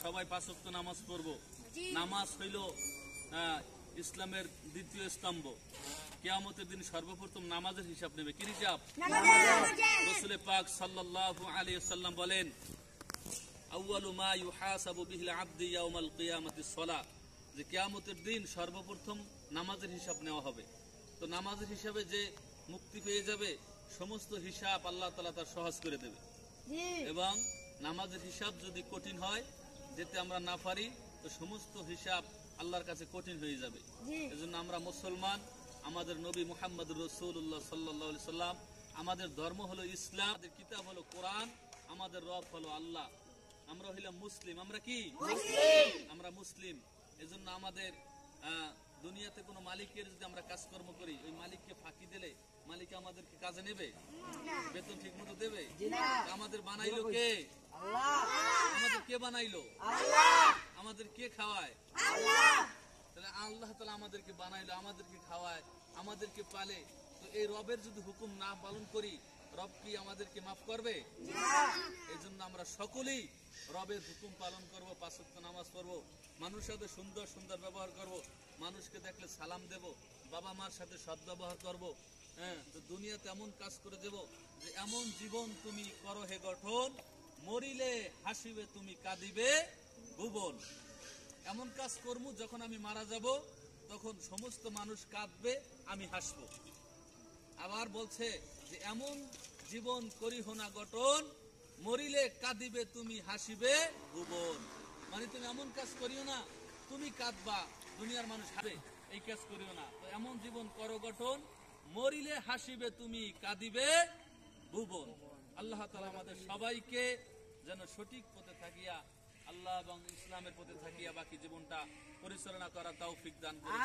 সবাই 5 ওয়াক্ত নামাজ পড়বো। নামাজ হইল ইসলামের দ্বিতীয় স্তম্ভ। কিয়ামতের দিন সর্বপ্রথম নামাজের হিসাব নেবে। কি হিসাব? রাসূল পাক সাল্লাল্লাহু আলাইহি ওয়াসাল্লাম বলেন, আউয়ালু মা ইউহাসাবু বিহিল আবদি ইয়াউমাল কিয়ামাতিস সালাহ, যে কিয়ামতের দিন সর্বপ্রথম নামাজের হিসাব নেওয়া হবে। তো নামাজের হিসাবে যে মুক্তি পেয়ে যাবে, সমস্ত হিসাব আল্লাহ তাআলা তার সহজ করে দেবে। এবং নামাজের হিসাব যদি কঠিন হয়, যেতে আমরা না পারি, তো সমস্ত হিসাব আল্লাহর কাছে কঠিন হয়ে যাবে। এজন্য আমরা মুসলমান, আমাদের নবী মুহাম্মদুর রাসূলুল্লাহ সাল্লাল্লাহু আলাইহি সাল্লাম, আমাদের ধর্ম হলো ইসলাম, আমাদের কিতাব হলো কোরআন, আমাদের রব হলো আল্লাহ। আমরা হইলাম মুসলিম। আমরা কি মুসলিম? আমরা মুসলিম। এজন্য আমাদের দুনিয়াতে কোনো মালিকের যদি আমরা কাজকর্ম করি, ওই মালিককে ফাঁকি দিলে মালিক আমাদেরকে কাজে নেবে? বেতন ঠিক মতো দেবে? আমাদের বানাইলো কে? আমাদের কে বানাইলো? আমাদের কে খাওয়ায়? তাহলে আল্লাহ তাআলা আমাদেরকে বানাইলো, আমাদেরকে খাওয়ায়, আমাদেরকে পালে। তো এই রবের যদি হুকুম না পালন করি, রব কি আমাদেরকে মাফ করবে? এই জন্য আমরা সকলেই রবের হুকুম পালন করব, 5 ওয়াক্ত নামাজ পড়বো, মানুষের সাথে সুন্দর সুন্দর ব্যবহার করব, মানুষকে দেখলে সালাম দেব, বাবা মার সাথে সদ্ব্যবহার করব। হ্যাঁ, তো দুনিয়াতে এমন কাজ করে দেব যে এমন জীবন তুমি করো হে গঠন, মরিলে হাসিবে তুমি কাঁদিবে ভুবন। এমন কাজ করব যখন আমি মারা যাব, তখন সমস্ত মানুষ কাঁদবে, আমি হাসবো। আবার বলছে যে এমন জীবন করিহ না গঠন, মরিলে কাঁদিবে তুমি হাসিবে ভুবন। মানে তুমি এমন কাজ করিও না, তুমি কাঁদবা, দুনিয়ার মানুষ হাসবে, এই কাজ করিও না। তো এমন জীবন করো গঠন, মরিলে হাসিবে তুমি কাঁদিবে ভুবন। আল্লাহ তাআলা আমাদের সবাইকে যেন সঠিক পথে থাকিয়া, আল্লাহ এবং ইসলামের পথে থাকিয়া বাকি জীবনটা পরিচালনা করার তৌফিক দান করুন।